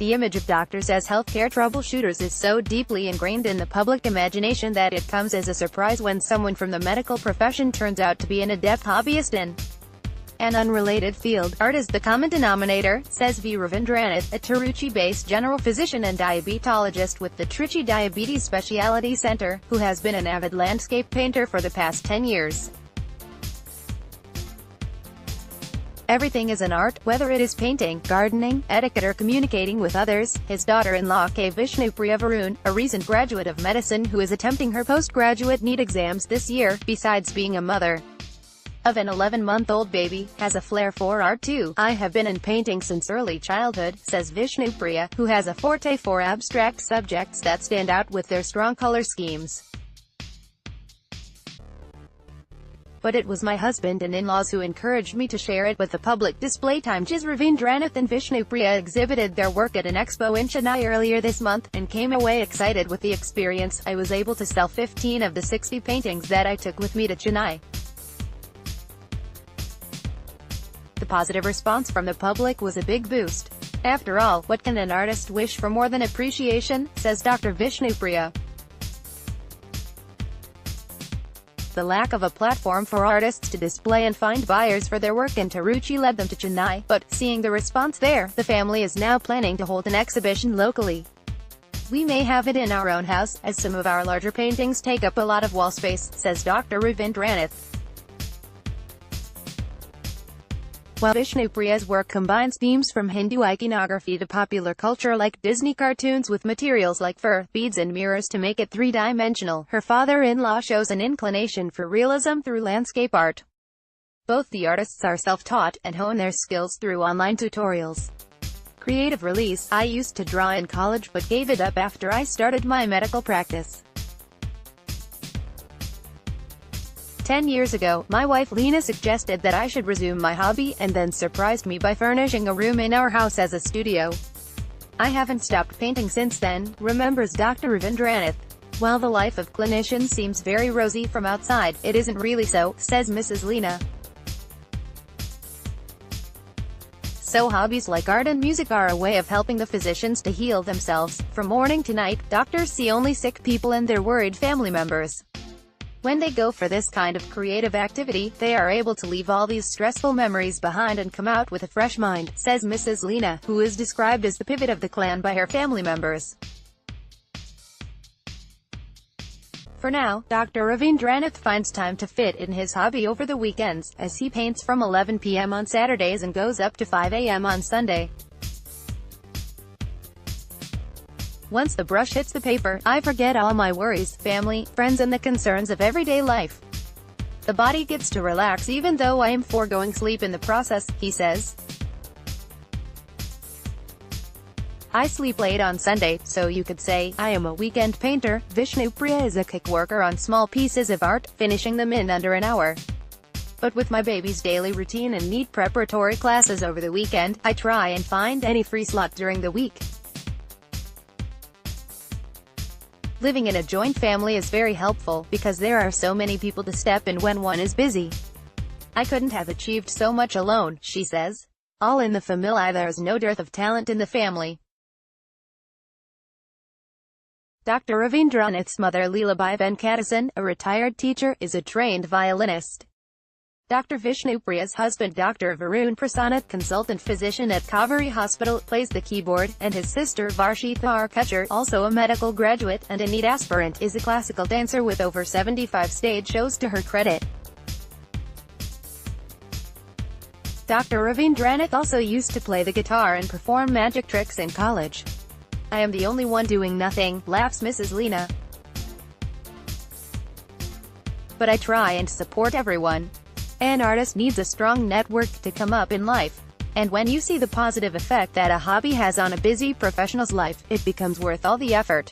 The image of doctors as healthcare troubleshooters is so deeply ingrained in the public imagination that it comes as a surprise when someone from the medical profession turns out to be an adept hobbyist in an unrelated field. Art is the common denominator, says V Ravindranath, a Tiruchi-based general physician and diabetologist with the Trichy Diabetes Speciality Centre, who has been an avid landscape painter for the past 10 years. Everything is an art, whether it is painting, gardening, etiquette or communicating with others. His daughter-in-law K. Vishnupriya Varun, a recent graduate of medicine who is attempting her postgraduate NEET exams this year, besides being a mother of an 11-month-old baby, has a flair for art too. I have been in painting since early childhood, says Vishnupriya, who has a forte for abstract subjects that stand out with their strong color schemes. But it was my husband and in-laws who encouraged me to share it with the public display time. Ravindranath and Vishnupriya exhibited their work at an expo in Chennai earlier this month, and came away excited with the experience. I was able to sell 15 of the 60 paintings that I took with me to Chennai. The positive response from the public was a big boost. After all, what can an artist wish for more than appreciation, says Dr. Vishnupriya. The lack of a platform for artists to display and find buyers for their work in Tiruchi led them to Chennai, but, seeing the response there, the family is now planning to hold an exhibition locally. We may have it in our own house, as some of our larger paintings take up a lot of wall space, says Dr. Ravindranath. While Vishnupriya's work combines themes from Hindu iconography to popular culture like Disney cartoons with materials like fur, beads and mirrors to make it three-dimensional, her father-in-law shows an inclination for realism through landscape art. Both the artists are self-taught, and hone their skills through online tutorials. Creative release: I used to draw in college but gave it up after I started my medical practice. 10 years ago, my wife Lena suggested that I should resume my hobby, and then surprised me by furnishing a room in our house as a studio. I haven't stopped painting since then, remembers Dr. Ravindranath. While the life of clinician seems very rosy from outside, it isn't really so, says Mrs. Lena. So hobbies like art and music are a way of helping the physicians to heal themselves. From morning to night, doctors see only sick people and their worried family members. When they go for this kind of creative activity, they are able to leave all these stressful memories behind and come out with a fresh mind, says Mrs. Lena, who is described as the pivot of the clan by her family members. For now, Dr. Ravindranath finds time to fit in his hobby over the weekends, as he paints from 11 p.m. on Saturdays and goes up to 5 a.m. on Sunday. Once the brush hits the paper, I forget all my worries, family, friends and the concerns of everyday life. The body gets to relax even though I am foregoing sleep in the process, he says. I sleep late on Sunday, so you could say, I am a weekend painter. Vishnupriya is a quick worker on small pieces of art, finishing them in under an hour. But with my baby's daily routine and NEET preparatory classes over the weekend, I try and find any free slot during the week. Living in a joint family is very helpful, because there are so many people to step in when one is busy. I couldn't have achieved so much alone, she says. All in the family. There's no dearth of talent in the family. Dr. Ravindranath's mother Leelabai Venkatasan, a retired teacher, is a trained violinist. Dr. Vishnupriya's husband Dr. Varun Prasanath, consultant physician at Kaveri Hospital, plays the keyboard, and his sister Varshitha Arkucher, also a medical graduate and a NEET aspirant, is a classical dancer with over 75 stage shows to her credit. Dr. Ravindranath also used to play the guitar and perform magic tricks in college. I am the only one doing nothing, laughs Mrs. Lena. But I try and support everyone. An artist needs a strong network to come up in life. And when you see the positive effect that a hobby has on a busy professional's life, it becomes worth all the effort.